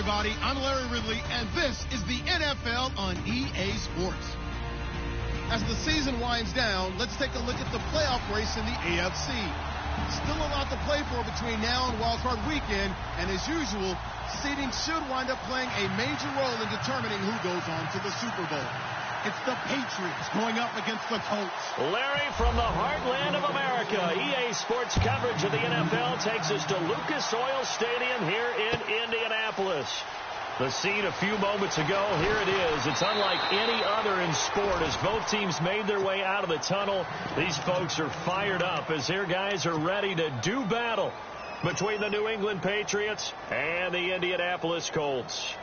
everybody. I'm Larry Ridley, and this is the NFL on EA Sports. As the season winds down, let's take a look at the playoff race in the AFC. Still a lot to play for between now and wildcard weekend, and as usual, seeding should wind up playing a major role in determining who goes on to the Super Bowl. It's the Patriots going up against the Colts. Larry, from the heartland of America, EA Sports coverage of the NFL takes us to Lucas Oil Stadium here in Indianapolis. The scene a few moments ago, here it is. It's unlike any other in sport as both teams made their way out of the tunnel. These folks are fired up as their guys are ready to do battle between the New England Patriots and the Indianapolis Colts.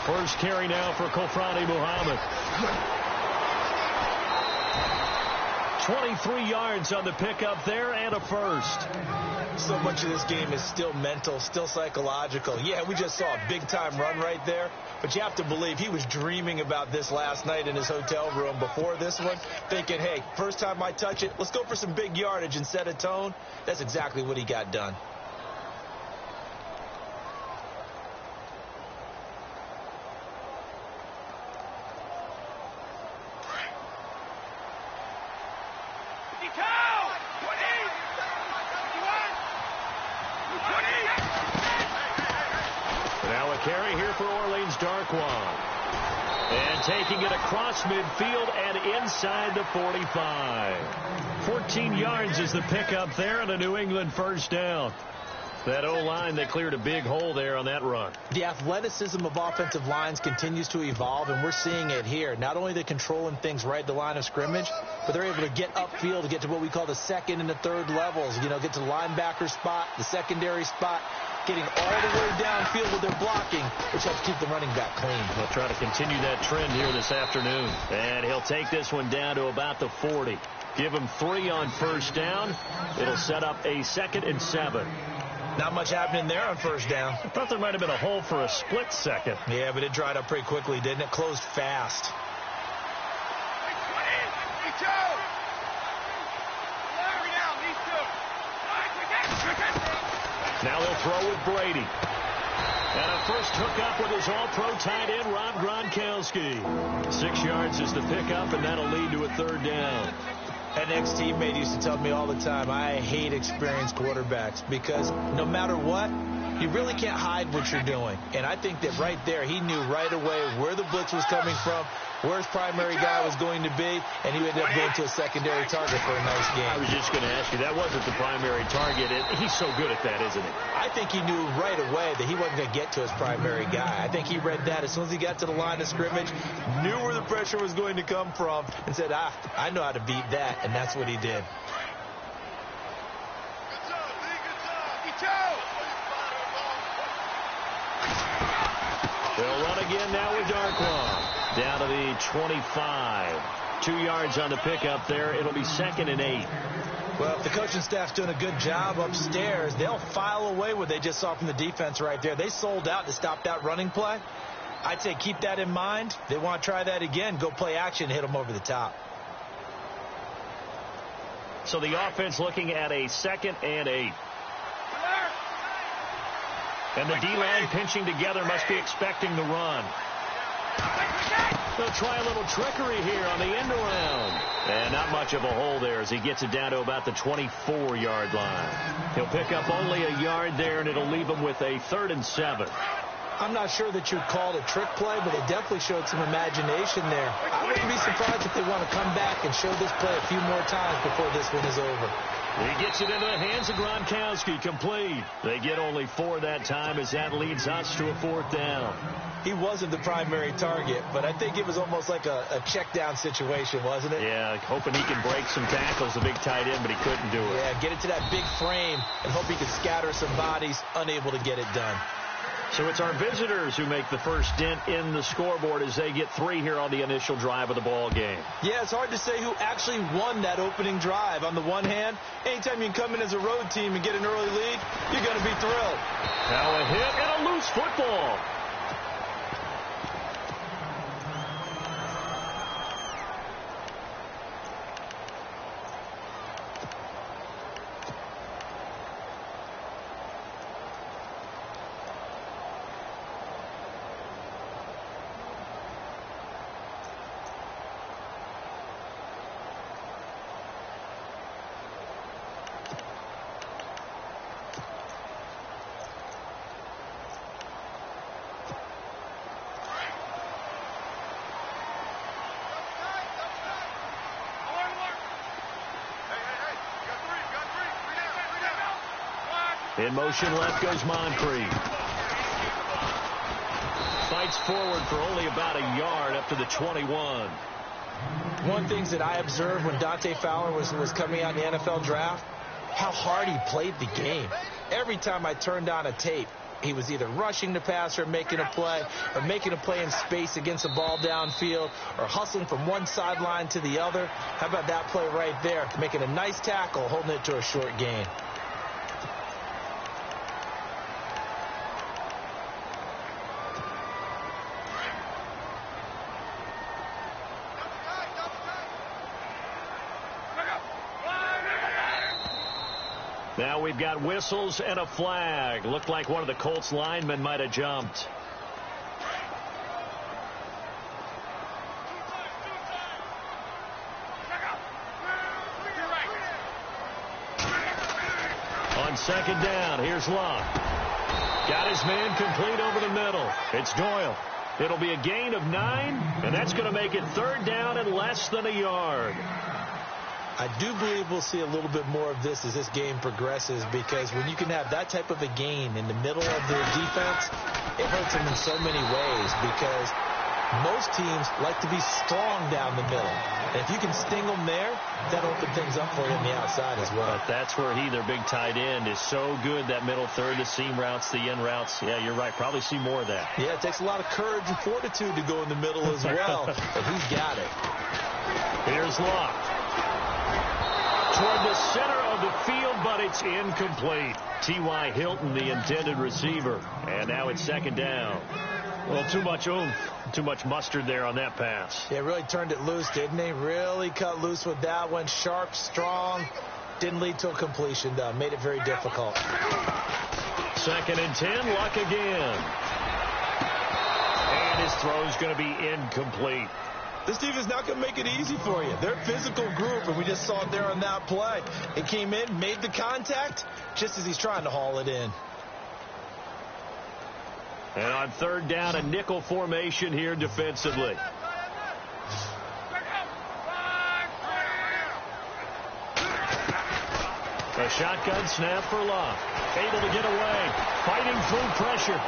First carry now for Kofrani Muhammad. 23 yards on the pickup there and a first. So much of this game is still mental, still psychological. Yeah, we just saw a big-time run right there, but you have to believe he was dreaming about this last night in his hotel room before this one, thinking, hey, first time I touch it, let's go for some big yardage and set a tone. That's exactly what he got done. Carry here for Orleans Darkwan. And taking it across midfield and inside the 45. 14 yards is the pickup there and a New England first down. That O-line, they cleared a big hole there on that run. The athleticism of offensive lines continues to evolve, and we're seeing it here. Not only are they controlling things right at the line of scrimmage, but they're able to get upfield to get to what we call the second and the third levels. You know, get to the linebacker spot, the secondary spot, getting all the way downfield with their blocking, which helps keep the running back clean. They'll try to continue that trend here this afternoon. And he'll take this one down to about the 40. Give him 3 on first down. It'll set up a 2nd and 7. Not much happening there on first down. I thought there might have been a hole for a split second. Yeah, but it dried up pretty quickly, didn't it? Closed fast. Now they'll throw with Brady. And a first hookup with his all-pro tight end, Rob Gronkowski. 6 yards is the pickup, and that'll lead to a 3rd down. An ex-teammate used to tell me all the time, I hate experienced quarterbacks because no matter what, you really can't hide what you're doing. And I think that right there, he knew right away where the blitz was coming from, where his primary guy was going to be, and he ended up going to a secondary target for a nice game. I was just going to ask you, that wasn't the primary target. He's so good at that, isn't he? I think he knew right away that he wasn't going to get to his primary guy. I think he read that as soon as he got to the line of scrimmage, knew where the pressure was going to come from, and said, I know how to beat that, and that's what he did. They'll run again now with Darkwan. Down to the 25. 2 yards on the pickup there. It'll be 2nd and 8. Well, if the coaching staff's doing a good job upstairs, they'll file away what they just saw from the defense right there. They sold out to stop that running play. I'd say keep that in mind. They want to try that again. Go play action, hit them over the top. So the offense looking at a 2nd and 8. And the D-line pinching together, must be expecting the run. They'll try a little trickery here on the end around. And not much of a hole there as he gets it down to about the 24-yard line. He'll pick up only a yard there, and it'll leave him with a 3rd and 7. I'm not sure that you'd call it a trick play, but it definitely showed some imagination there. I wouldn't be surprised if they want to come back and show this play a few more times before this one is over. He gets it into the hands of Gronkowski, complete. They get only 4 that time as that leads us to a 4th down. He wasn't the primary target, but I think it was almost like a check down situation, wasn't it? Yeah, hoping he can break some tackles, a big tight end, but he couldn't do it. Yeah, get it to that big frame and hope he can scatter some bodies, unable to get it done. So it's our visitors who make the first dent in the scoreboard as they get 3 here on the initial drive of the ball game. Yeah, it's hard to say who actually won that opening drive. On the one hand, anytime you can come in as a road team and get an early lead, you're going to be thrilled. Now a hit and a loose football. In motion left goes Moncrief. Fights forward for only about a yard up to the 21. One of the things that I observed when Dante Fowler was coming out in the NFL draft, how hard he played the game. Every time I turned on a tape, he was either rushing the passer, making a play, or making a play in space against the ball downfield, or hustling from one sideline to the other. How about that play right there? Making a nice tackle, holding it to a short gain. Now we've got whistles and a flag. Looked like one of the Colts linemen might have jumped. On second down, here's Luck. Got his man complete over the middle. It's Doyle. It'll be a gain of 9, and that's going to make it third down and less than a yard. I do believe we'll see a little bit more of this as this game progresses, because when you can have that type of a gain in the middle of the defense, it hurts them in so many ways, because most teams like to be strong down the middle. And if you can sting them there, that'll open things up for you on the outside as well. But that's where their big tight end, is so good, that middle third, the seam routes, the in routes. Yeah, you're right. Probably see more of that. Yeah, it takes a lot of courage and fortitude to go in the middle as well, but he's got it. Here's Luck. Toward the center of the field, but it's incomplete. T.Y. Hilton, the intended receiver. And now it's second down. Well, too much oomph, too much mustard there on that pass. Yeah, really turned it loose, didn't he? Really cut loose with that one. Sharp, strong. Didn't lead to a completion, though. Made it very difficult. Second and 10, Luck again. And his throw's going to be incomplete. This team is not going to make it easy for you. They're a physical group, and we just saw it there on that play. It came in, made the contact, just as he's trying to haul it in. And on third down, a nickel formation here defensively. A shotgun snap for Luck. Able to get away, fighting through pressure.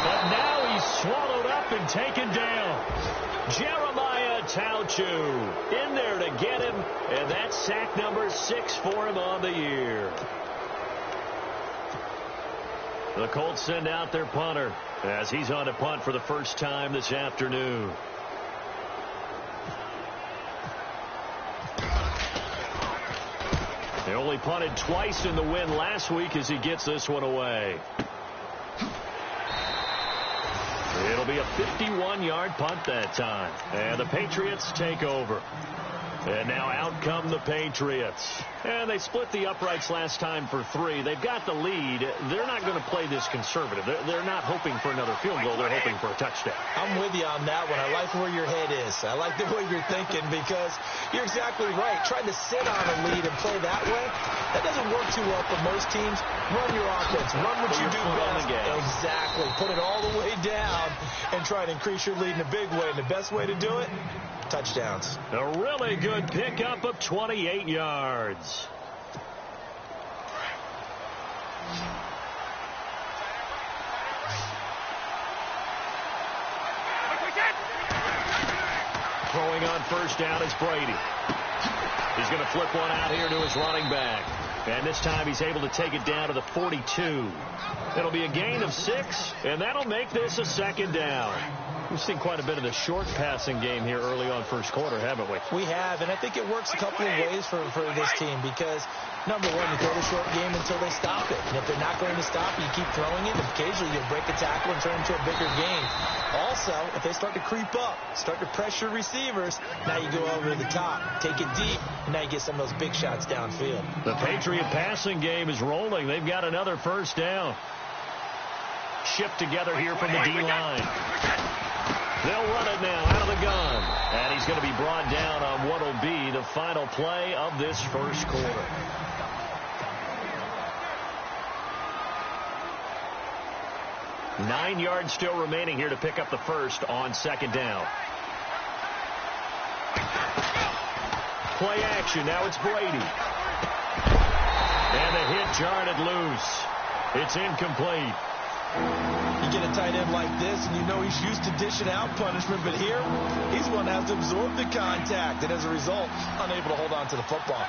But now he's swallowed up and taken down. Jeremiah Tauchu in there to get him, and that's sack number 6 for him on the year. The Colts send out their punter as he's on to punt for the first time this afternoon. They only punted twice in the win last week as he gets this one away. It'll be a 51-yard punt that time. And the Patriots take over. And now out come the Patriots. And they split the uprights last time for 3. They've got the lead. They're not going to play this conservative. They're not hoping for another field goal. They're hoping for a touchdown. I'm with you on that one. I like where your head is. I like the way you're thinking, because you're exactly right. Trying to sit on a lead and play that way, that doesn't work too well for most teams. Run your offense. Run what you do best. Exactly. Put it all the way down and try to increase your lead in a big way. And the best way to do it, touchdowns. A really good pickup of 28 yards. Throwing on first down is Brady. He's going to flip one out here to his running back. And this time he's able to take it down to the 42. It'll be a gain of 6, and that'll make this a second down. We've seen quite a bit of the short passing game here early on first quarter, haven't we? We have, and I think it works a couple of ways for this team, because, number one, you throw the short game until they stop it. And if they're not going to stop it, you keep throwing it, and occasionally you'll break a tackle and turn it into a bigger game. Also, if they start to creep up, start to pressure receivers, now you go over the top, take it deep, and now you get some of those big shots downfield. The Patriot passing game is rolling. They've got another first down. Shift together here from the D-line. They'll run it now out of the gun. And he's going to be brought down on what will be the final play of this first quarter. Nine yards still remaining here to pick up the first on second down. Play action. Now it's Brady. And the hit jarred it loose. It's incomplete. You get a tight end like this, and you know he's used to dishing out punishment, but here, he's the one that has to absorb the contact, and as a result, unable to hold on to the football.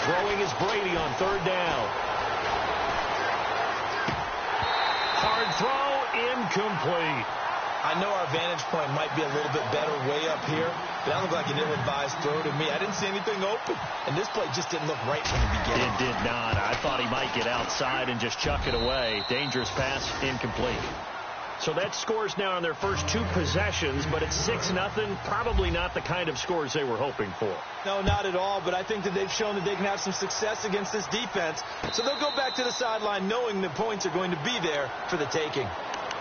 Throwing is Brady on third down. Hard throw, incomplete. I know our vantage point might be a little bit better way up here, but that looked like an ill-advised throw to me. I didn't see anything open, and this play just didn't look right from the beginning. It did not. I thought he might get outside and just chuck it away. Dangerous pass, incomplete. So that scores now on their first 2 possessions, but it's 6-0. Probably not the kind of scores they were hoping for. No, not at all, but I think that they've shown that they can have some success against this defense. So they'll go back to the sideline knowing the points are going to be there for the taking.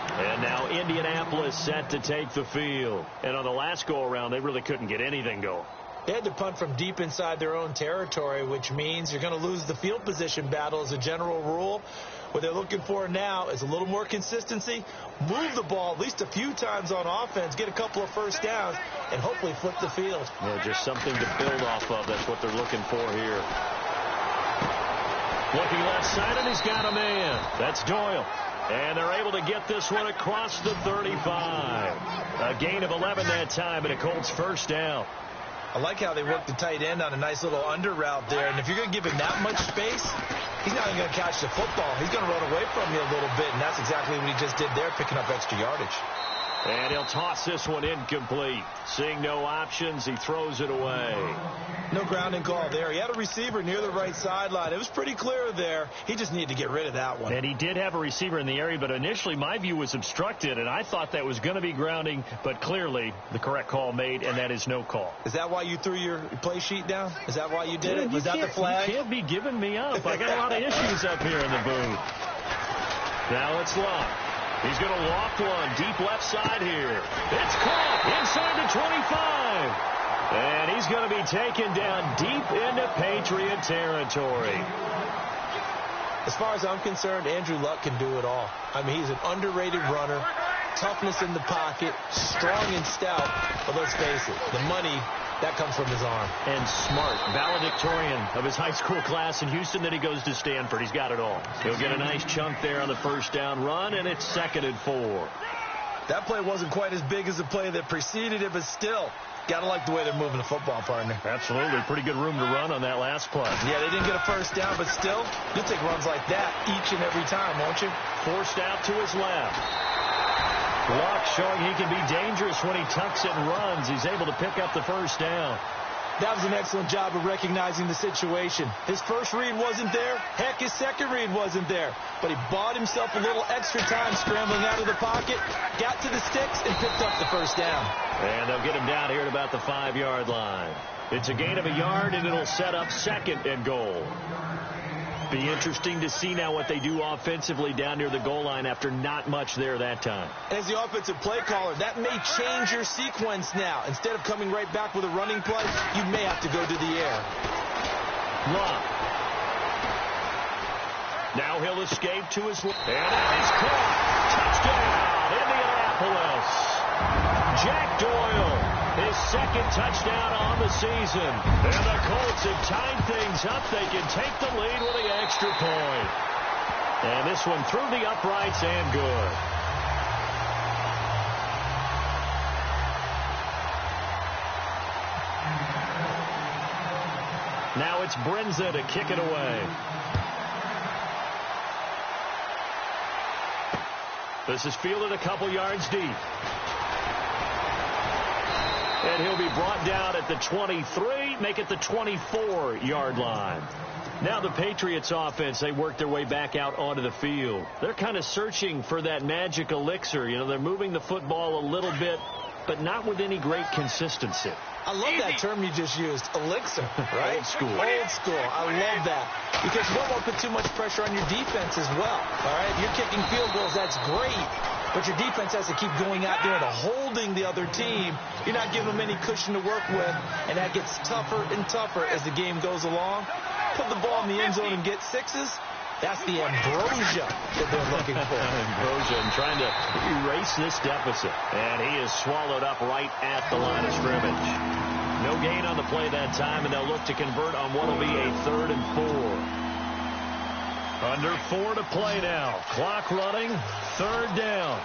And now Indianapolis set to take the field. And on the last go-around, they really couldn't get anything going. They had to punt from deep inside their own territory, which means you're going to lose the field position battle as a general rule. What they're looking for now is a little more consistency, move the ball at least a few times on offense, get a couple of first downs, and hopefully flip the field. Yeah, just something to build off of. That's what they're looking for here. Looking left side, and he's got a man. That's Doyle. And they're able to get this one across the 35. A gain of 11 that time, and a Colts first down. I like how they work the tight end on a nice little under route there. And if you're going to give him that much space, he's not even going to catch the football. He's going to run away from you a little bit, and that's exactly what he just did there, picking up extra yardage. And he'll toss this one incomplete. Seeing no options, he throws it away. No grounding call there. He had a receiver near the right sideline. It was pretty clear there. He just needed to get rid of that one. And he did have a receiver in the area, but initially my view was obstructed, and I thought that was going to be grounding, but clearly the correct call made, and that is no call. Is that why you threw your play sheet down? Is that why you did it? Was that the flag? You can't be giving me up. I got a lot of issues up here in the booth. Now it's Locke. He's going to loft one deep left side here. It's caught inside the 25. And he's going to be taken down deep into Patriot territory. As far as I'm concerned, Andrew Luck can do it all. I mean, he's an underrated runner, toughness in the pocket, strong and stout. But let's face it, the money, that comes from his arm. And smart, valedictorian of his high school class in Houston. Then he goes to Stanford. He's got it all. He'll get a nice chunk there on the first down run, and it's 2nd and 4. That play wasn't quite as big as the play that preceded it, but still, got to like the way they're moving the football, partner. Absolutely. Pretty good room to run on that last play. Yeah, they didn't get a first down, but still, you'll take runs like that each and every time, won't you? Forced out to his left. Locke showing he can be dangerous when he tucks it and runs. He's able to pick up the first down. That was an excellent job of recognizing the situation. His first read wasn't there. Heck, his second read wasn't there. But he bought himself a little extra time scrambling out of the pocket, got to the sticks, and picked up the first down. And they'll get him down here at about the 5-yard line. It's a gain of a yard, and it'll set up 2nd and goal. Be interesting to see now what they do offensively down near the goal line after not much there that time. As the offensive play caller, that may change your sequence now. Instead of coming right back with a running play, you may have to go to the air. Locke. Now he'll escape to his left. And that is caught. Touchdown, Indianapolis. Jack Doyle, his 2nd touchdown on the season. And the Colts have tied things up. They can take the lead with the extra point. And this one through the uprights and good. Now it's Brinza to kick it away. This is fielded a couple yards deep. And he'll be brought down at the 23, make it the 24-yard line. Now the Patriots offense, they work their way back out onto the field. They're kind of searching for that magic elixir. You know, they're moving the football a little bit, but not with any great consistency. I love that term you just used, elixir, right? Old school. Old school. I love that. Because you don't want to put too much pressure on your defense as well. All right? If you're kicking field goals, that's great. But your defense has to keep going out there and holding the other team. You're not giving them any cushion to work with, and that gets tougher and tougher as the game goes along. Put the ball in the end zone and get 6s. That's the ambrosia that they're looking for. Ambrosia and trying to erase this deficit. And he is swallowed up right at the line of scrimmage. No gain on the play that time, and they'll look to convert on what will be a 3rd and 4. Under 4 to play now. Clock running. 3rd down.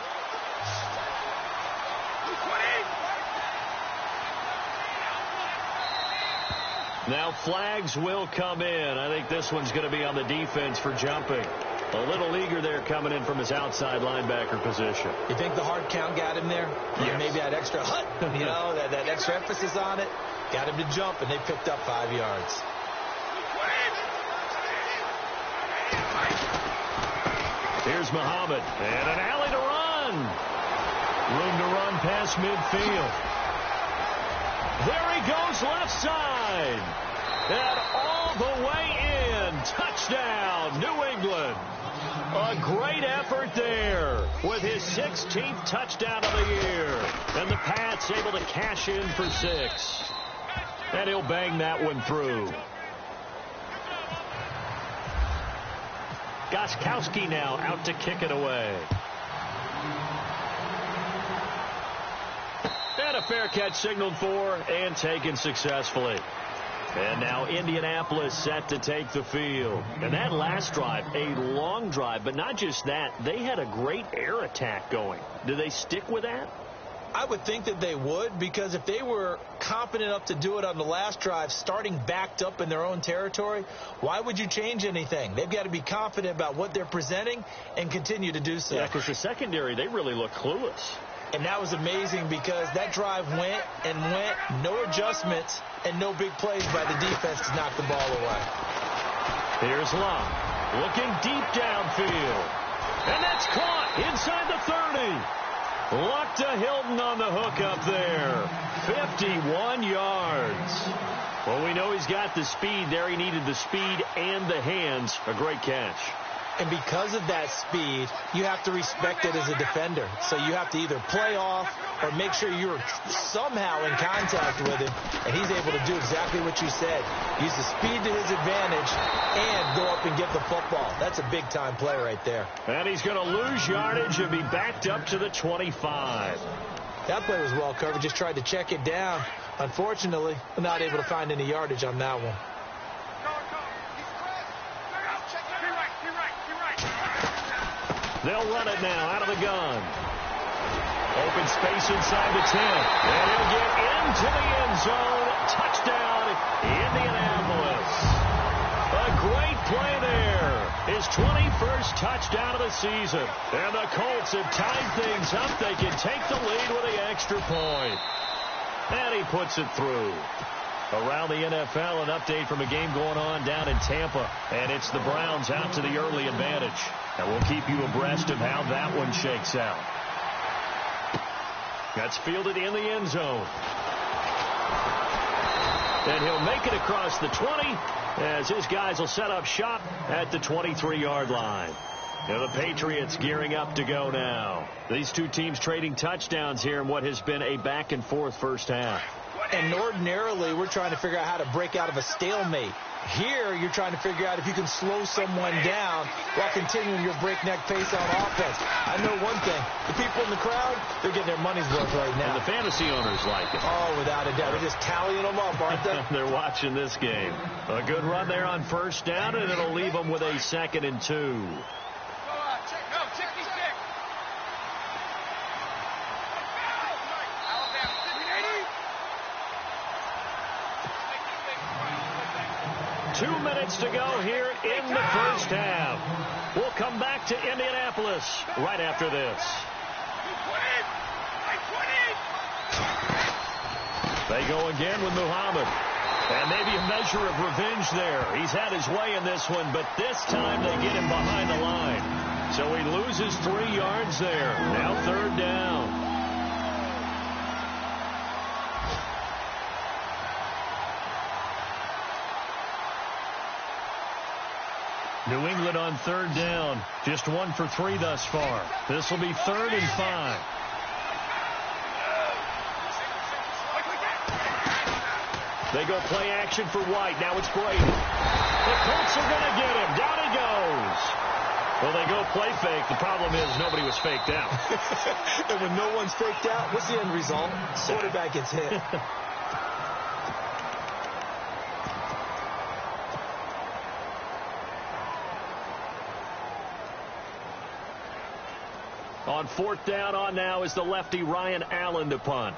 Now flags will come in. I think this one's going to be on the defense for jumping. A little eager there coming in from his outside linebacker position. You think the hard count got him there? Yes. Maybe that extra hut, that extra emphasis on it. Got him to jump, and they picked up 5 yards. Here's Muhammad, and an alley to run. Room to run past midfield. There he goes left side. And all the way in. Touchdown, New England. A great effort there with his 16th touchdown of the year. And the Pats able to cash in for 6. And he'll bang that one through. Gostkowski now out to kick it away. And a fair catch signaled for and taken successfully. And now Indianapolis set to take the field. And that last drive, a long drive, but not just that. They had a great air attack going. Do they stick with that? I would think that they would, because if they were confident enough to do it on the last drive, starting backed up in their own territory, why would you change anything? They've got to be confident about what they're presenting and continue to do so. Yeah, because the secondary, they really look clueless. And that was amazing because that drive went and went, no adjustments, and no big plays by the defense to knock the ball away. Here's Love, looking deep downfield. And that's caught inside the 30. Luck to Hilton on the hook up there. 51 yards. Well, we know he's got the speed there. He needed the speed and the hands. A great catch. And because of that speed, you have to respect it as a defender. So you have to either play off or make sure you're somehow in contact with him. And he's able to do exactly what you said. Use the speed to his advantage and go up and get the football. That's a big-time play right there. And he's going to lose yardage and be backed up to the 25. That play was well covered. Just tried to check it down. Unfortunately, not able to find any yardage on that one. They'll run it now out of the gun. Open space inside the 10. And he'll get into the end zone. Touchdown, Indianapolis. A great play there. His 21st touchdown of the season. And the Colts have tied things up. They can take the lead with the extra point. And he puts it through. Around the NFL, an update from a game going on down in Tampa. And it's the Browns out to the early advantage. And we'll keep you abreast of how that one shakes out. That's fielded in the end zone. And he'll make it across the 20 as his guys will set up shop at the 23-yard line. And the Patriots gearing up to go now. These two teams trading touchdowns here in what has been a back-and-forth first half. And ordinarily, we're trying to figure out how to break out of a stalemate. Here, you're trying to figure out if you can slow someone down while continuing your breakneck pace on offense. I know one thing. The people in the crowd, they're getting their money's worth right now. And the fantasy owners like it. Oh, without a doubt. They're just tallying them up, aren't they? They're watching this game. A good run there on first down, and it'll leave them with a 2nd and 2. Two minutes to go here in the first half. We'll come back to Indianapolis right after this. They go again with Muhammad. And maybe a measure of revenge there. He's had his way in this one, but this time they get him behind the line. So he loses 3 yards there. Now 3rd down. New England on 3rd down. Just 1 for 3 thus far. This will be 3rd and 5. They go play action for White. Now it's Brady. The Colts are going to get him. Down he goes. Well, they go play fake. The problem is nobody was faked out. And when no one's faked out, what's the end result? Quarterback gets hit. On fourth down on now is the lefty Ryan Allen to punt.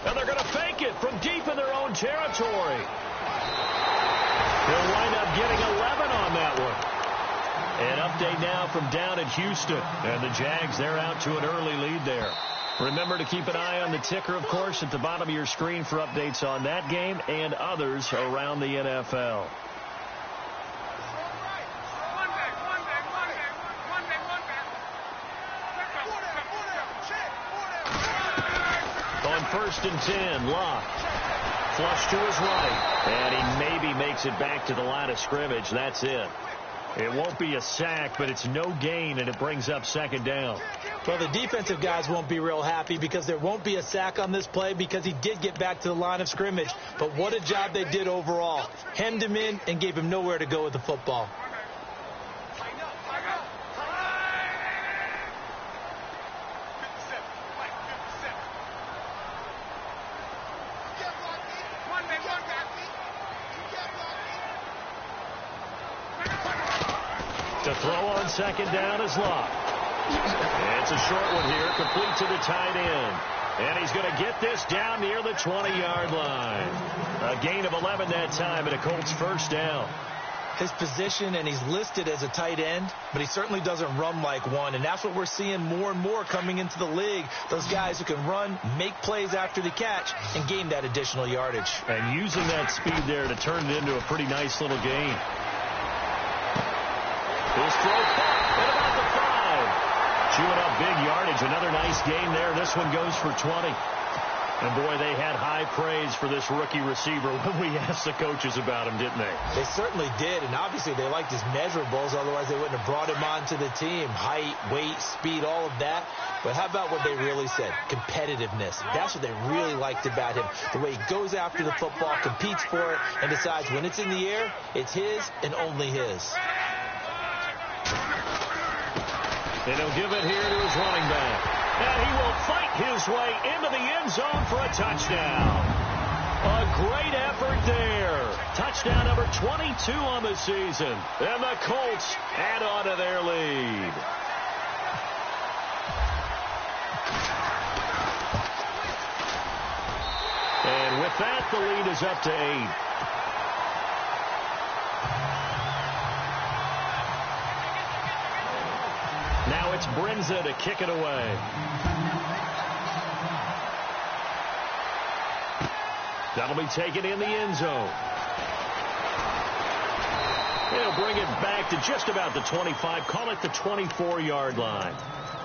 And they're going to fake it from deep in their own territory. He'll wind up getting 11 on that one. An update now from down at Houston. And the Jags, they're out to an early lead there. Remember to keep an eye on the ticker, of course, at the bottom of your screen for updates on that game and others around the NFL. On 1st and 10, Locke. Flush to his right. And he maybe makes it back to the line of scrimmage. That's it. It won't be a sack, but it's no gain, and it brings up 2nd down. Well, the defensive guys won't be real happy because there won't be a sack on this play because he did get back to the line of scrimmage. But what a job they did overall. Hemmed him in and gave him nowhere to go with the football. To throw on 2nd down is Locke. It's a short one here, complete to the tight end. And he's going to get this down near the 20-yard line. A gain of 11 that time, and a Colts 1st down. His position, and he's listed as a tight end, but he certainly doesn't run like one, and that's what we're seeing more and more coming into the league. Those guys who can run, make plays after the catch, and gain that additional yardage. And using that speed there to turn it into a pretty nice little gain. His throw caught at about the 5. Chewing up big yardage. Another nice gain there. This one goes for 20. And, boy, they had high praise for this rookie receiver when we asked the coaches about him, didn't they? They certainly did, and obviously they liked his measurables. Otherwise, they wouldn't have brought him onto the team. Height, weight, speed, all of that. But how about what they really said? Competitiveness. That's what they really liked about him. The way he goes after the football, competes for it, and decides when it's in the air, it's his and only his. And he'll give it here to his running back. And he will fight his way into the end zone for a touchdown. A great effort there. Touchdown number 22 on the season. And the Colts add on to their lead. And with that, the lead is up to 8. Now it's Brinza to kick it away. That'll be taken in the end zone. He'll bring it back to just about the 25. Call it the 24-yard line.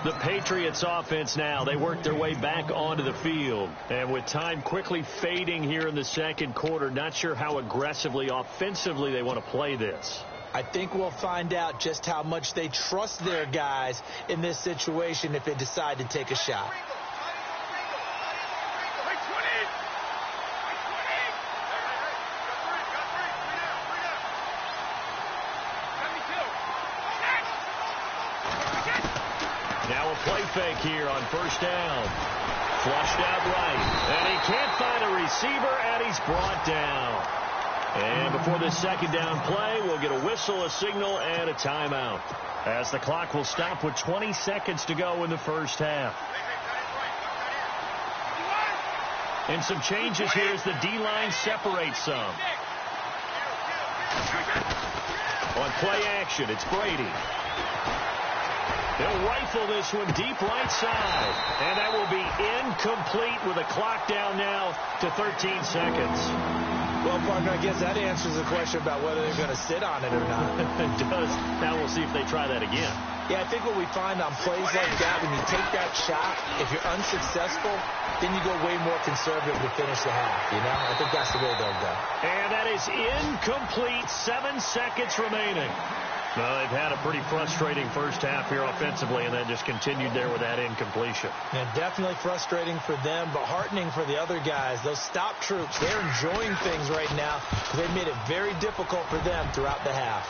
The Patriots offense now, they work their way back onto the field. And with time quickly fading here in the 2nd quarter, not sure how aggressively, offensively they want to play this. I think we'll find out just how much they trust their guys in this situation if they decide to take a shot. Now a play fake here on 1st down. Flushed out right. And he can't find a receiver, and he's brought down. And before this 2nd down play, we'll get a whistle, a signal, and a timeout, as the clock will stop with 20 seconds to go in the 1st half. And some changes here as the D-line separates some. On play action, it's Brady. He'll rifle this one deep right side. And that will be incomplete with a clock down now to 13 seconds. Well, partner, I guess that answers the question about whether they're going to sit on it or not. It does. Now we'll see if they try that again. Yeah, I think what we find on plays like that, when you take that shot, if you're unsuccessful, then you go way more conservative to finish the half, you know? I think that's the way they'll go. And that is incomplete. 7 seconds remaining. Well, they've had a pretty frustrating first half here offensively, and then just continued there with that incompletion. Yeah, definitely frustrating for them, but heartening for the other guys. Those stop troops, they're enjoying things right now because they made it very difficult for them throughout the half.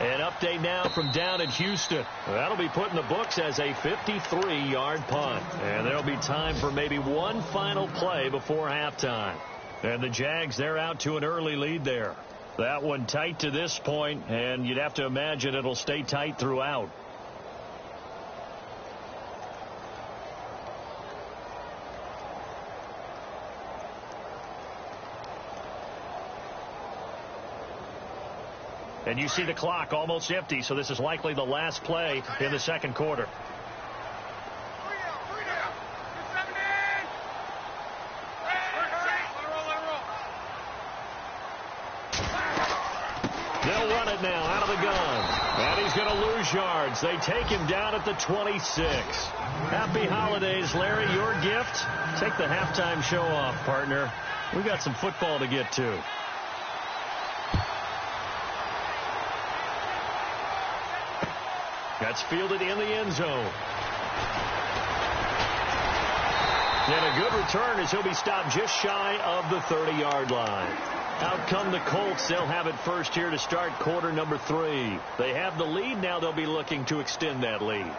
An update now from down in Houston. That'll be put in the books as a 53-yard punt. And there'll be time for maybe one final play before halftime. And the Jags, they're out to an early lead there. That one tight to this point, and you'd have to imagine it'll stay tight throughout. And you see the clock almost empty, so this is likely the last play in the second quarter. They'll run it now out of the gun. And he's going to lose yards. They take him down at the 26. Happy holidays, Larry. Your gift? Take the halftime show off, partner. We got some football to get to. That's fielded in the end zone. And a good return as he'll be stopped just shy of the 30-yard line. Out come the Colts. They'll have it first here to start quarter number 3. They have the lead. Now they'll be looking to extend that lead.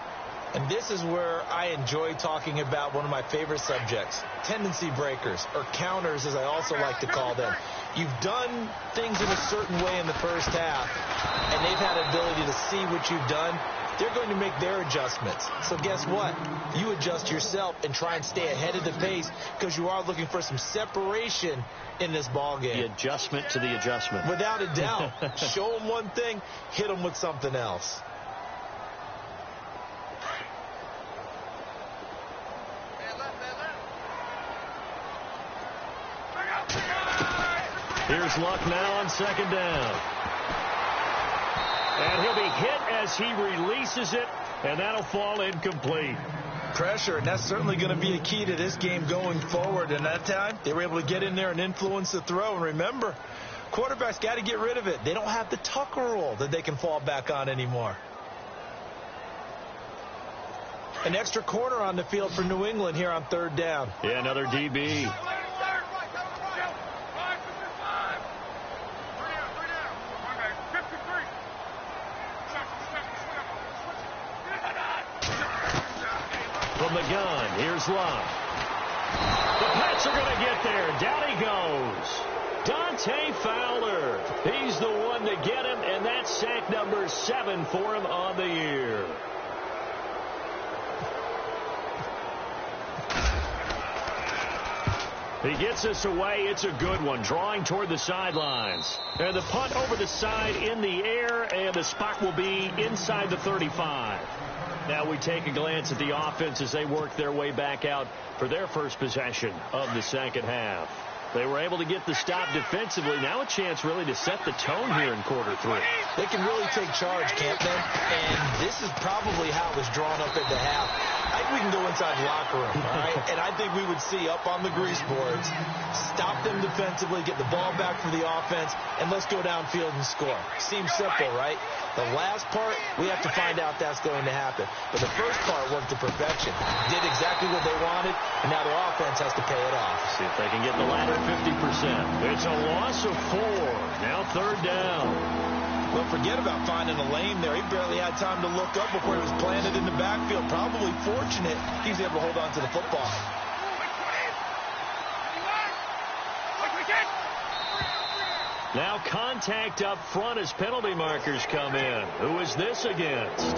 And this is where I enjoy talking about one of my favorite subjects, tendency breakers, or counters as I also like to call them. You've done things in a certain way in the first half, and they've had an ability to see what you've done. They're going to make their adjustments. So guess what? You adjust yourself and try and stay ahead of the pace because you are looking for some separation in this ball game. The adjustment to the adjustment. Without a doubt. Show them one thing, hit them with something else. Here's Luck now on second down. And he'll be hit as he releases it, and that'll fall incomplete. Pressure, and that's certainly going to be a key to this game going forward. And that time, they were able to get in there and influence the throw. And remember, quarterbacks got to get rid of it. They don't have the Tucker rule that they can fall back on anymore. An extra corner on the field for New England here on third down. Yeah, another DB. From the gun, here's Luck. The Pats are going to get there. Down he goes. Dante Fowler. He's the one to get him, and that's sack number 7 for him on the year. He gets us away. It's a good one. Drawing toward the sidelines. And the punt over the side in the air, and the spot will be inside the 35. Now we take a glance at the offense as they work their way back out for their first possession of the second half. They were able to get the stop defensively. Now a chance really to set the tone here in quarter 3. They can really take charge, can't they? And this is probably how it was drawn up at the half. I think we can go inside the locker room, all right? And I think we would see up on the grease boards, stop them defensively, get the ball back for the offense, and let's go downfield and score. Seems simple, right? The last part, we have to find out that's going to happen. But the first part worked to perfection. Did exactly what they wanted, and now their offense has to pay it off. See if they can get the latter 50%. It's a loss of 4. Now third down. Well, forget about finding a lane there. He barely had time to look up before he was planted in the backfield. Probably fortunate he was able to hold on to the football. Now contact up front as penalty markers come in. Who is this against?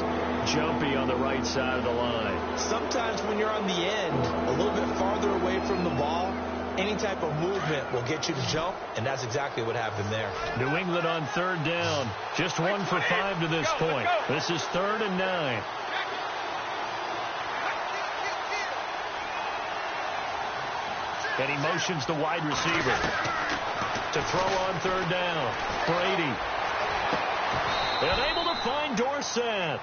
Jumpy on the right side of the line. Sometimes when you're on the end, a little bit farther away from the ball, any type of movement will get you to jump, and that's exactly what happened there. New England on third down. Just 1 for 5 to this point. This is 3rd and 9. And he motions the wide receiver to throw on third down. Brady. Unable to find Dorsett.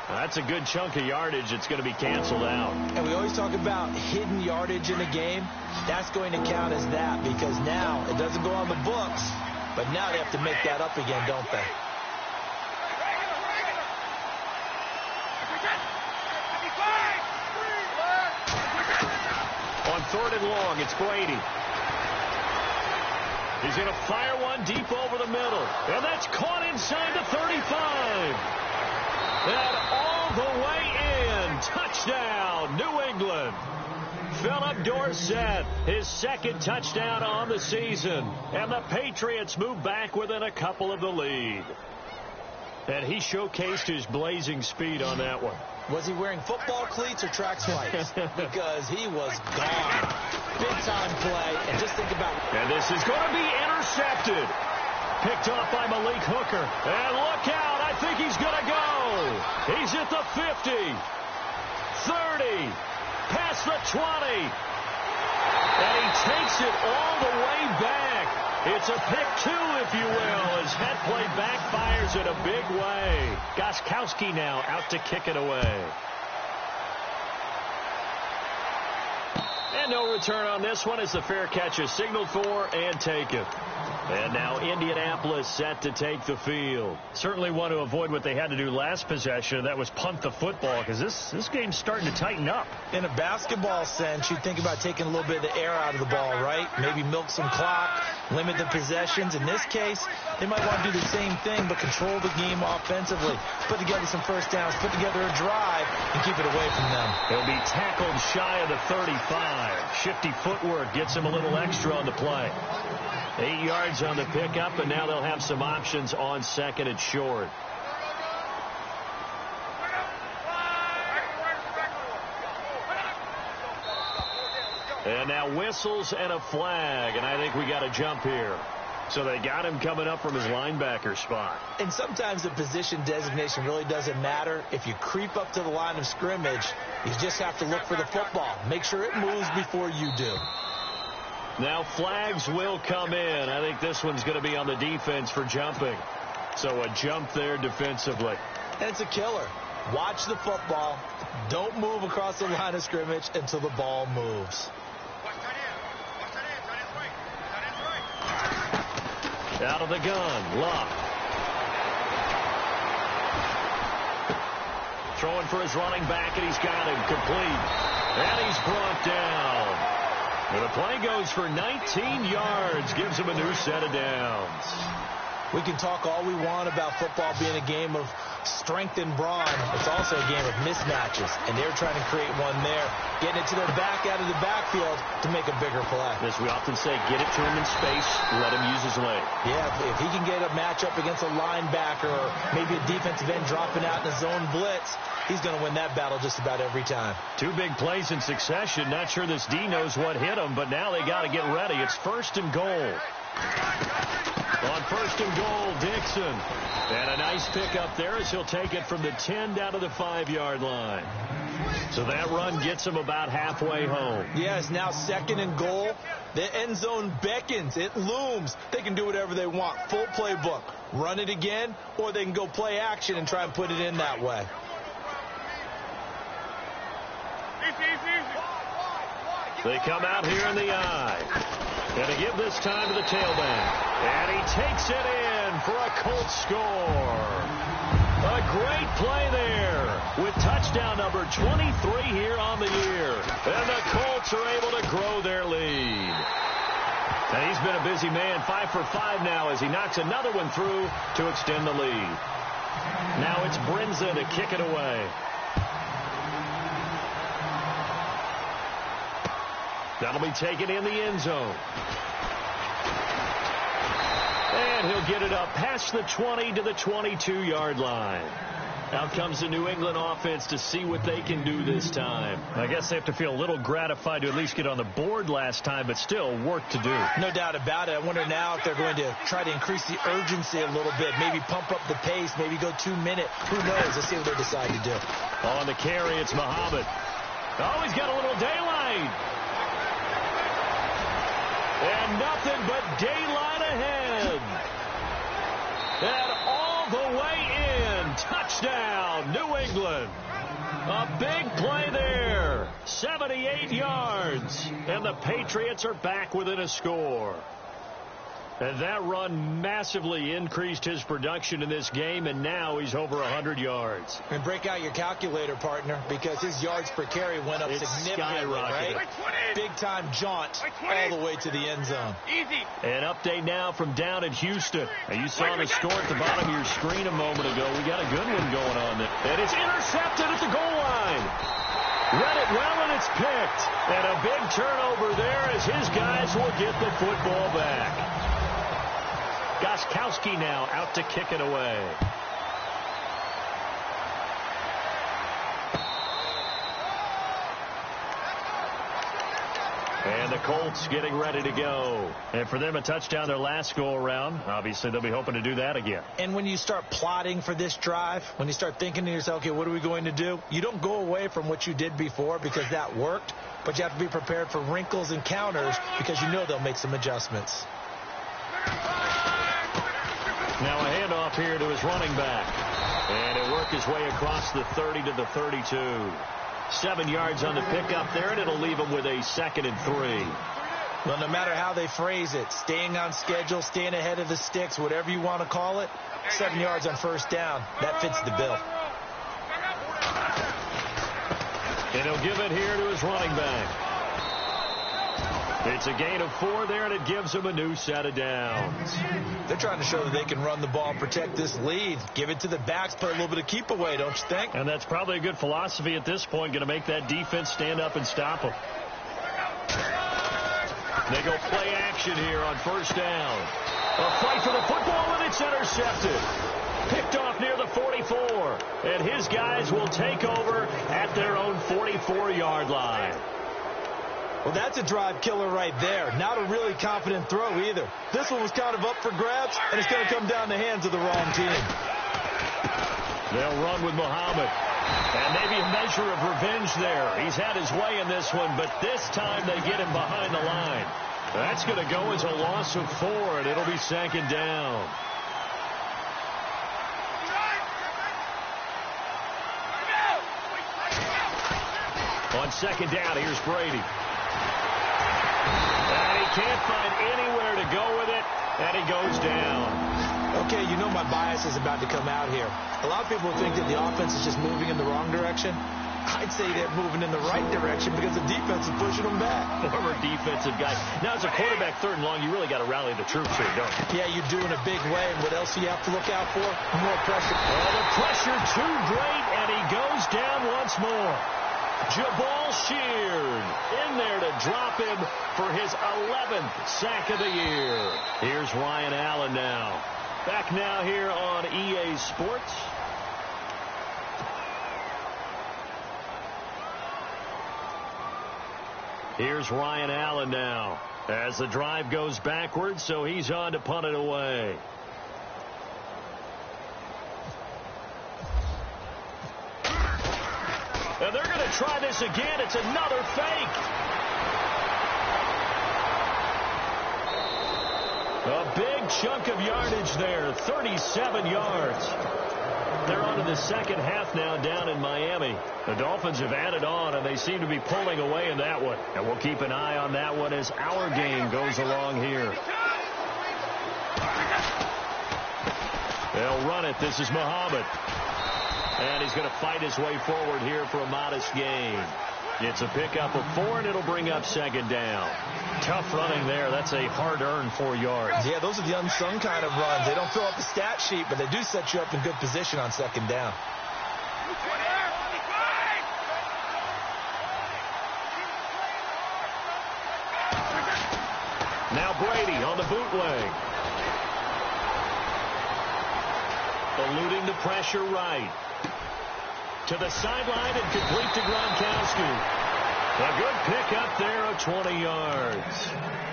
That's a good chunk of yardage. It's going to be canceled out. And we always talk about hidden yardage in a game. That's going to count as that because now it doesn't go on the books, but now they have to make that up again, don't they? 3rd and long. It's Brady. He's going to fire one deep over the middle. And that's caught inside the 35. And all the way in. Touchdown, New England. Philip Dorsett, his 2nd touchdown on the season. And the Patriots move back within a couple of the lead. And he showcased his blazing speed on that one. Was he wearing football cleats or track spikes? Because he was gone. Big-time play. And just think about it. And this is going to be intercepted. Picked off by Malik Hooker. And look out. I think he's going to go. He's at the 50. 30. Past the 20. And he takes it all the way back. It's a pick 2, if you will, as head play backfires in a big way. Gostkowski now out to kick it away. And no return on this one as the fair catch is signaled for and taken. And now Indianapolis set to take the field. Certainly want to avoid what they had to do last possession. That was punt the football, because this game's starting to tighten up. In a basketball sense, you think about taking a little bit of the air out of the ball, right? Maybe milk some clock, limit the possessions. In this case, they might want to do the same thing, but control the game offensively. Put together some first downs, put together a drive, and keep it away from them. He'll be tackled shy of the 35. Shifty footwork gets him a little extra on the play. 8 yards on the pickup, and now they'll have some options on 2nd and short. And now whistles and a flag, and I think we got a jump here. So they got him coming up from his linebacker spot. And sometimes the position designation really doesn't matter. If you creep up to the line of scrimmage, you just have to look for the football. Make sure it moves before you do. Now flags will come in. I think this one's going to be on the defense for jumping. So a jump there defensively. And it's a killer. Watch the football. Don't move across the line of scrimmage until the ball moves. Out of the gun, Luck. Throwing for his running back, and he's got him complete. And he's brought down. And the play goes for 19 yards, gives him a new set of downs. We can talk all we want about football being a game of strength and brawn. It's also a game of mismatches, and they're trying to create one there, getting it to their back out of the backfield to make a bigger play. As we often say, get it to him in space, let him use his leg. Yeah, if he can get a matchup against a linebacker or maybe a defensive end dropping out in a zone blitz, he's going to win that battle just about every time. 2 big plays in succession. Not sure this D knows what hit him, but now they got to get ready. It's 1st and goal. On 1st and goal, Dixon. And a nice pickup there as he'll take it from the 10 down to the 5-yard line. So that run gets him about halfway home. Yeah, it's now 2nd and goal. The end zone beckons. It looms. They can do whatever they want. Full playbook. Run it again, or they can go play action and try and put it in that way. They come out here in the eye. And to give this time to the tailback. And he takes it in for a Colts score. A great play there with touchdown number 23 here on the year. And the Colts are able to grow their lead. And he's been a busy man, 5 for 5 now as he knocks another one through to extend the lead. Now it's Brinza to kick it away. That'll be taken in the end zone. And he'll get it up past the 20 to the 22-yard line. Out comes the New England offense to see what they can do this time. I guess they have to feel a little gratified to at least get on the board last time, but still work to do. No doubt about it. I wonder now if they're going to try to increase the urgency a little bit, maybe pump up the pace, maybe go 2-minute. Who knows? Let's see what they decide to do. On the carry, it's Muhammad. Oh, he's got a little daylight. And nothing but daylight ahead. And all the way in. Touchdown, New England. A big play there. 78 yards. And the Patriots are back within a score. And that run massively increased his production in this game, and now he's over 100 yards. And break out your calculator, partner, because his yards per carry went up significantly, right? Big-time jaunt all the way to the end zone. Easy. An update now from down at Houston. And you saw the score at the bottom of your screen a moment ago. We got a good one going on there. And it's intercepted at the goal line. Read it well, and it's picked. And a big turnover there as his guys will get the football back. Gostkowski now out to kick it away. And the Colts getting ready to go. And for them, a touchdown their last go-around. Obviously, they'll be hoping to do that again. And when you start plotting for this drive, when you start thinking to yourself, okay, what are we going to do? You don't go away from what you did before because that worked, but you have to be prepared for wrinkles and counters because you know they'll make some adjustments. Now a handoff here to his running back. And it'll work his way across the 30 to the 32. 7 yards on the pickup there, and it'll leave him with a 2nd and 3. Well, no matter how they phrase it, staying on schedule, staying ahead of the sticks, whatever you want to call it, 7 yards on first down, that fits the bill. And he'll give it here to his running back. It's a gain of 4 there, and it gives him a new set of downs. They're trying to show that they can run the ball and protect this lead. Give it to the backs, play a little bit of keep away, don't you think? And that's probably a good philosophy at this point, going to make that defense stand up and stop them. They go play action here on first down. A fight for the football, and it's intercepted. Picked off near the 44. And his guys will take over at their own 44-yard line. Well, that's a drive killer right there. Not a really confident throw either. This one was kind of up for grabs, and it's going to come down the hands of the wrong team. They'll run with Muhammad. And maybe a measure of revenge there. He's had his way in this one, but this time they get him behind the line. That's going to go as a loss of 4, and it'll be 2nd down. On 2nd down, here's Brady. And he can't find anywhere to go with it, and he goes down. Okay, you know my bias is about to come out here. A lot of people think that the offense is just moving in the wrong direction. I'd say they're moving in the right direction because the defense is pushing them back. Former defensive guy. Now, as a quarterback, 3rd and long, you really got to rally the troops here, don't you? Yeah, you do in a big way. And what else do you have to look out for? More pressure. Oh, the pressure too great, and he goes down once more. Jabal Sheard in there to drop him for his 11th sack of the year. Here's Ryan Allen now. Back now here on EA Sports. Here's Ryan Allen now as the drive goes backwards, so he's on to punt it away. And they're going to try this again. It's another fake. A big chunk of yardage there, 37 yards. They're on to the second half now down in Miami. The Dolphins have added on, and they seem to be pulling away in that one. And we'll keep an eye on that one as our game goes along here. They'll run it. This is Muhammad. And he's going to fight his way forward here for a modest gain. It's a pickup of 4, and it'll bring up 2nd down. Tough running there. That's a hard-earned 4 yards. Yeah, those are the unsung kind of runs. They don't fill up the stat sheet, but they do set you up in good position on 2nd down. Now Brady on the bootleg. Eluding the pressure right. To the sideline and complete to Gronkowski. A good pick up there of 20 yards.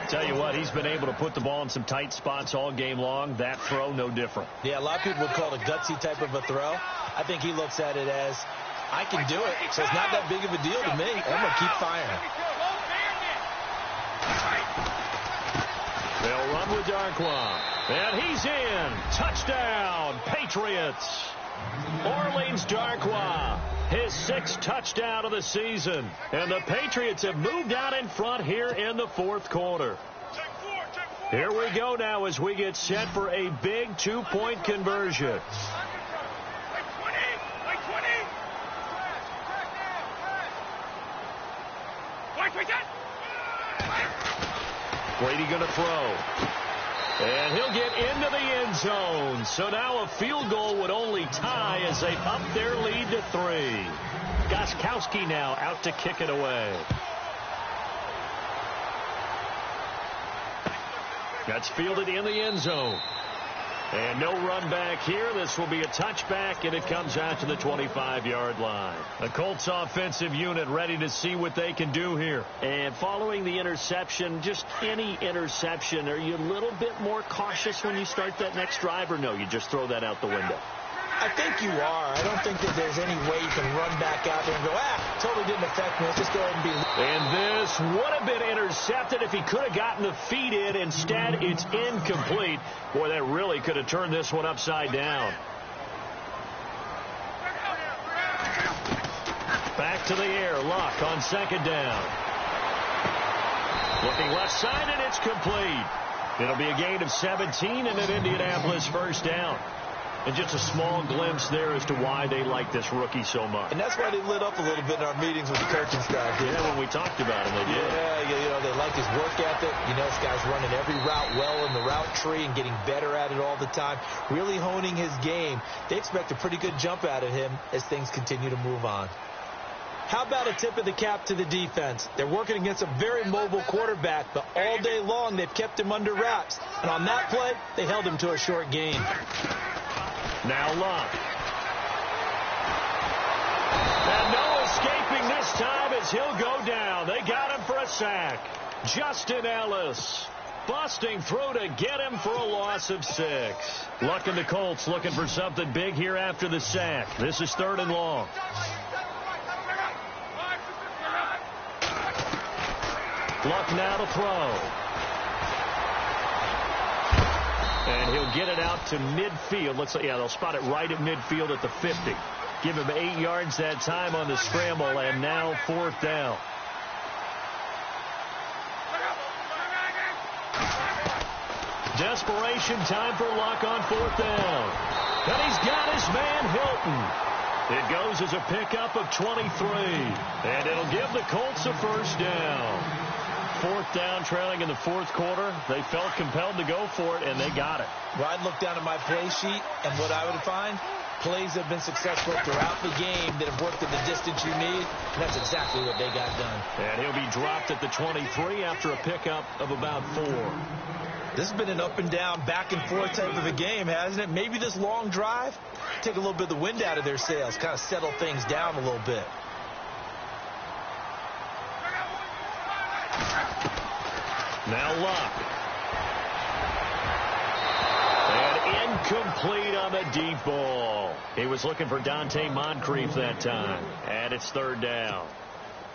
Tell you what, he's been able to put the ball in some tight spots all game long. That throw, no different. Yeah, a lot of people would call it a gutsy type of a throw. I think he looks at it as, I can do it, so it's not that big of a deal to me. I'm going to keep firing. They'll run with Darkwa. And he's in. Touchdown, Patriots. Orleans Darkwa, his 6th touchdown of the season. And the Patriots have moved out in front here in the 4th quarter. Here we go now as we get set for a big two-point conversion. Brady going to throw. And he'll get into the end zone. So now a field goal would only tie as they up their lead to 3. Gostkowski now out to kick it away. That's fielded in the end zone. And no run back here. This will be a touchback, and it comes out to the 25-yard line. The Colts offensive unit ready to see what they can do here. And following the interception, just any interception, are you a little bit more cautious when you start that next drive, or no, you just throw that out the window? I think you are. I don't think that there's any way you can run back out there and go, totally didn't affect me. Let's just go ahead and be. And this would have been intercepted if he could have gotten the feet in. Instead, it's incomplete. Boy, that really could have turned this one upside down. Back to the air. Luck on second down. Looking left side, and it's complete. It'll be a gain of 17 and an Indianapolis first down. And just a small glimpse there as to why they like this rookie so much. And that's why they lit up a little bit in our meetings with the coaching staff. Yeah, when we talked about him, they did. Yeah, they like his work ethic. This guy's running every route well in the route tree and getting better at it all the time, really honing his game. They expect a pretty good jump out of him as things continue to move on. How about a tip of the cap to the defense? They're working against a very mobile quarterback, but all day long they've kept him under wraps. And on that play, they held him to a short gain. Now Luck. And no escaping this time as he'll go down. They got him for a sack. Justin Ellis busting through to get him for a loss of 6. Luck and the Colts looking for something big here after the sack. This is 3rd and long. Luck now to throw. And he'll get it out to midfield. Looks like, they'll spot it right at midfield at the 50. Give him 8 yards that time on the scramble, and now 4th down. Desperation time for Luck on 4th down. And he's got his man Hilton. It goes as a pickup of 23. And it'll give the Colts a first down. 4th down, trailing in the 4th quarter. They felt compelled to go for it, and they got it. Well, I'd look down at my play sheet, and what I would find, plays have been successful throughout the game that have worked at the distance you need, and that's exactly what they got done. And he'll be dropped at the 23 after a pickup of about 4. This has been an up and down, back and forth type of a game, hasn't it? Maybe this long drive, take a little bit of the wind out of their sails, kind of settle things down a little bit. Now Luck. And incomplete on the deep ball. He was looking for Dante Moncrief that time. And it's 3rd down.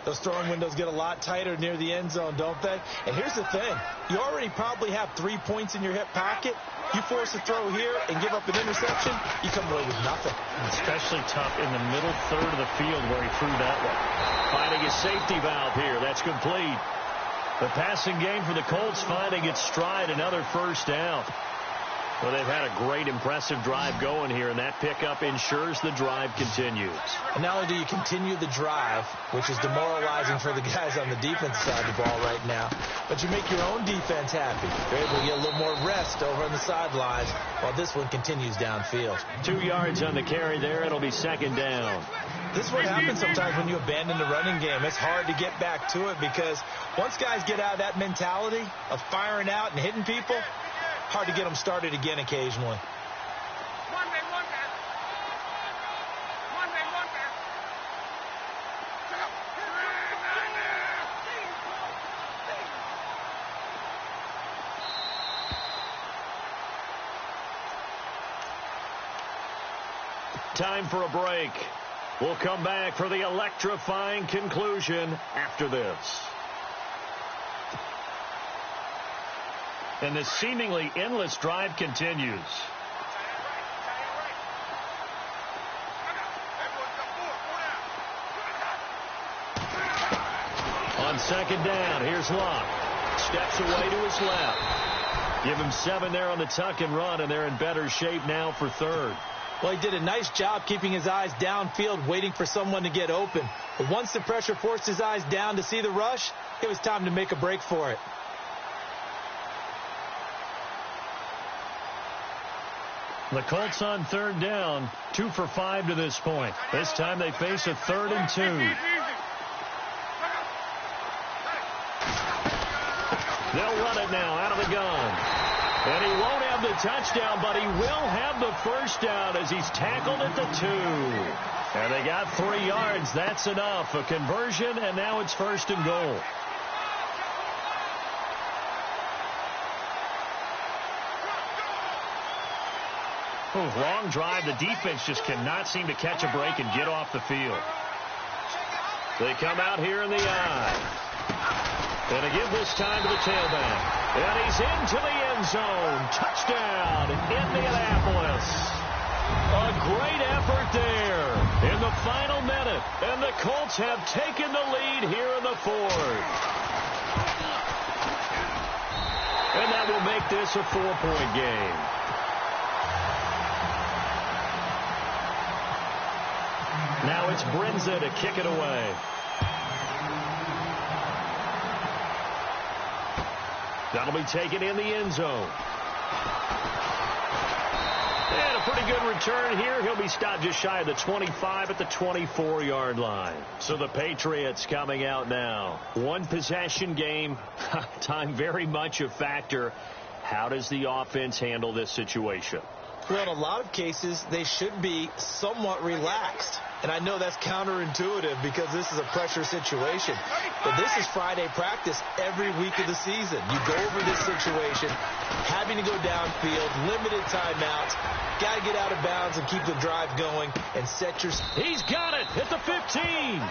Those throwing windows get a lot tighter near the end zone, don't they? And here's the thing. You already probably have 3 points in your hip pocket. You force a throw here and give up an interception, you come away with nothing. Especially tough in the middle third of the field where he threw that one. Finding a safety valve here. That's complete. The passing game for the Colts finding its stride, another first down. Well, they've had a great, impressive drive going here, and that pickup ensures the drive continues. And not only do you continue the drive, which is demoralizing for the guys on the defense side of the ball right now, but you make your own defense happy. You're able to get a little more rest over on the sidelines while this one continues downfield. 2 yards on the carry there. It'll be 2nd down. This is what happens sometimes when you abandon the running game. It's hard to get back to it because once guys get out of that mentality of firing out and hitting people, hard to get them started again occasionally. Time for a break. We'll come back for the electrifying conclusion after this. And the seemingly endless drive continues. On 2nd down, here's Luck. Steps away to his left. Give him 7 there on the tuck and run, and they're in better shape now for third. Well, he did a nice job keeping his eyes downfield, waiting for someone to get open. But once the pressure forced his eyes down to see the rush, it was time to make a break for it. The Colts on third down, 2 for 5 to this point. This time they face a 3rd and 2. They'll run it now out of the gun. And he won't have the touchdown, but he will have the first down as he's tackled at the 2. And they got 3 yards. That's enough. A conversion, and now it's 1st and goal. Long drive. The defense just cannot seem to catch a break and get off the field. They come out here in the eye. And again this time to the tailback. And he's into the end zone. Touchdown, Indianapolis. A great effort there in the final minute. And the Colts have taken the lead here in the 4th. And that will make this a 4-point game. Now it's Brinza to kick it away. That'll be taken in the end zone. And a pretty good return here. He'll be stopped just shy of the 25 at the 24-yard line. So the Patriots coming out now. 1 possession game. Time very much a factor. How does the offense handle this situation? Well, in a lot of cases, they should be somewhat relaxed. And I know that's counterintuitive because this is a pressure situation. But this is Friday practice every week of the season. You go over this situation, having to go downfield, limited timeouts, got to get out of bounds and keep the drive going and set your... He's got it at the 15.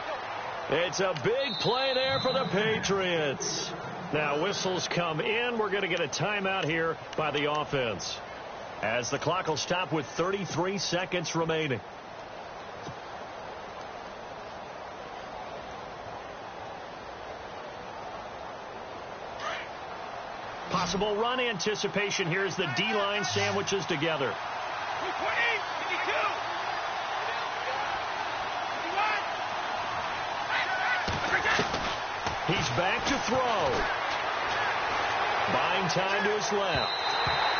It's a big play there for the Patriots. Now whistles come in. We're going to get a timeout here by the offense, as the clock will stop with 33 seconds remaining. Possible run anticipation here as the D-line sandwiches together. He's back to throw. Buying time to his left.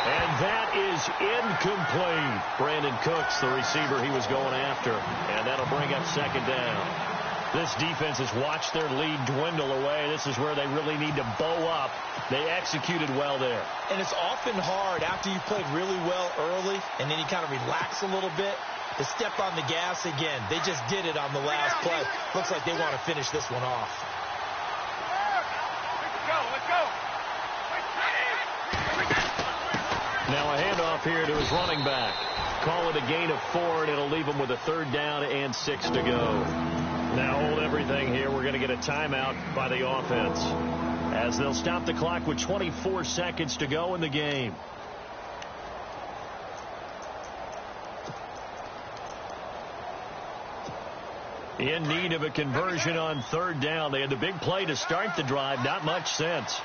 And that is incomplete. Brandon Cooks, the receiver he was going after. And that'll bring up 2nd down. This defense has watched their lead dwindle away. This is where they really need to bow up. They executed well there. And it's often hard after you played really well early and then you kind of relax a little bit to step on the gas again. They just did it on the last play. Looks like they want to finish this one off. Let's go. Now a handoff here to his running back. Call it a gain of 4, and it'll leave him with a 3rd down and 6 to go. Now hold everything here. We're going to get a timeout by the offense, as they'll stop the clock with 24 seconds to go in the game. In need of a conversion on 3rd down. They had the big play to start the drive. Not much sense.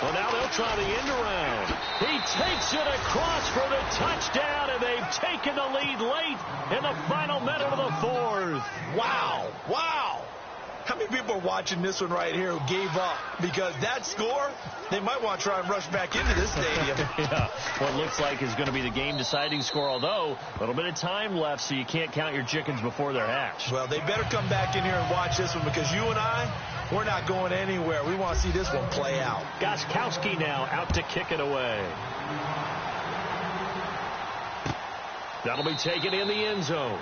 Well, now they'll try the end around. He takes it across for the touchdown, and they've taken the lead late in the final minute of the 4th. Wow. How many people are watching this one right here who gave up? Because that score, they might want to try and rush back into this stadium. Yeah, what looks like is going to be the game-deciding score, although a little bit of time left, so you can't count your chickens before they're hatched. Well, they better come back in here and watch this one, because you and I, we're not going anywhere. We want to see this one play out. Gostkowski now out to kick it away. That'll be taken in the end zone.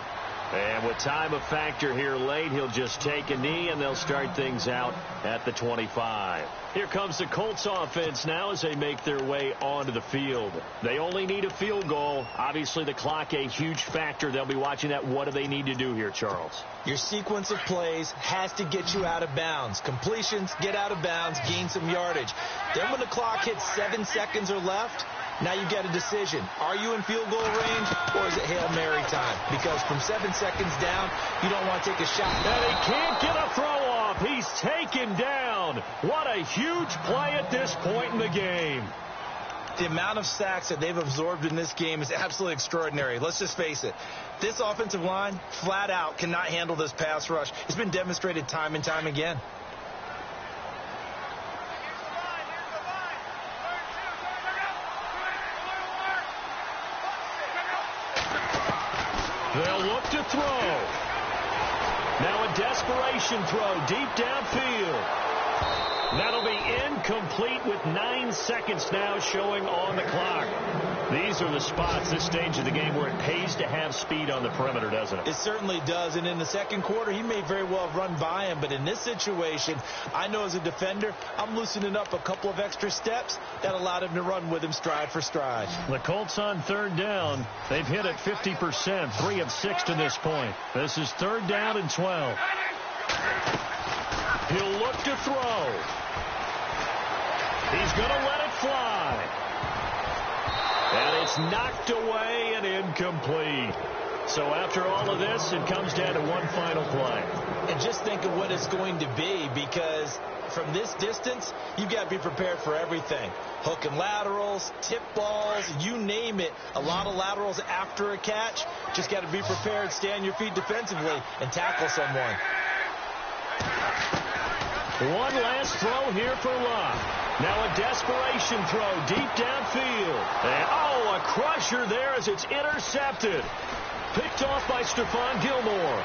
And with time a factor here late, he'll just take a knee, and they'll start things out at the 25. Here comes the Colts offense now as they make their way onto the field. They only need a field goal. Obviously, the clock a huge factor. They'll be watching that. What do they need to do here, Charles? Your sequence of plays has to get you out of bounds. Completions, get out of bounds, gain some yardage. Then when the clock hits 7 seconds or left, Now you get a decision. Are you in field goal range, or is it Hail Mary time? Because from 7 seconds down, you don't want to take a shot. And he can't get a throw off. He's taken down. What a huge play at this point in the game. The amount of sacks that they've absorbed in this game is absolutely extraordinary. Let's just face it. This offensive line, flat out, cannot handle this pass rush. It's been demonstrated time and time again. They'll look to throw. Now a desperation throw deep downfield. That'll be incomplete with 9 seconds now showing on the clock. These are the spots, this stage of the game, where it pays to have speed on the perimeter, doesn't it? It certainly does. And in the second quarter, he may very well have run by him. But in this situation, I know as a defender, I'm loosening up a couple of extra steps that allowed him to run with him stride for stride. The Colts on third down. They've hit it 50%, 3 of 6 to this point. This is third down and 12. He'll look to throw. He's going to let it fly. And it's knocked away and incomplete. So after all of this, it comes down to one final play. And just think of what it's going to be, because from this distance, you've got to be prepared for everything. Hook and laterals, tip balls, you name it. A lot of laterals after a catch. Just got to be prepared, stay on your feet defensively, and tackle someone. One last throw here for Locke. Now a desperation throw deep downfield. And, a crusher there as it's intercepted. Picked off by Stephon Gilmore.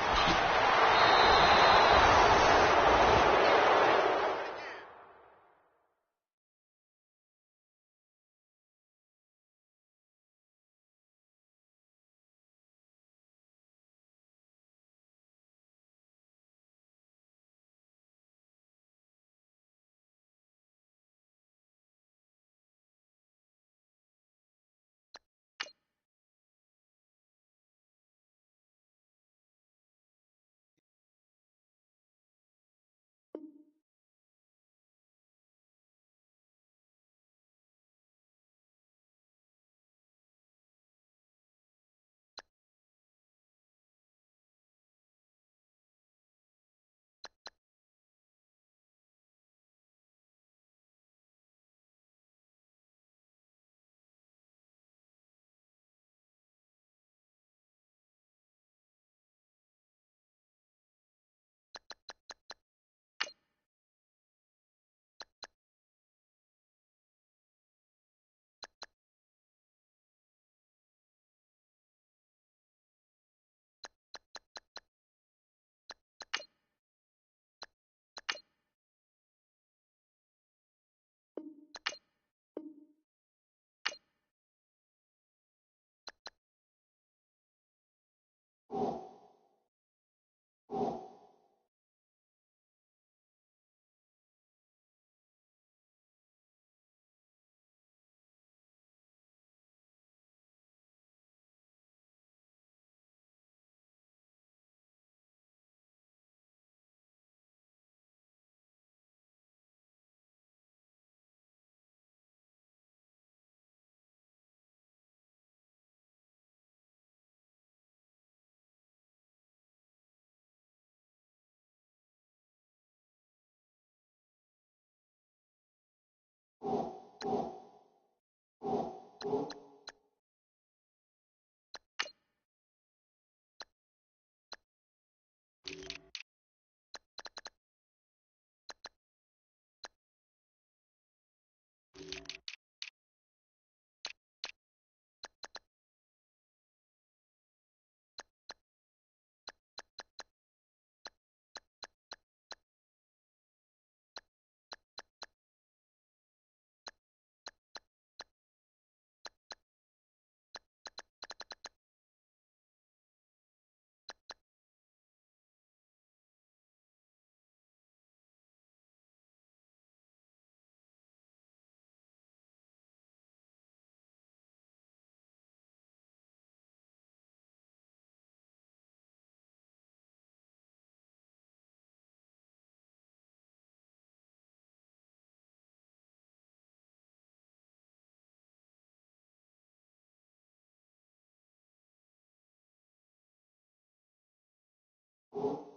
Cool.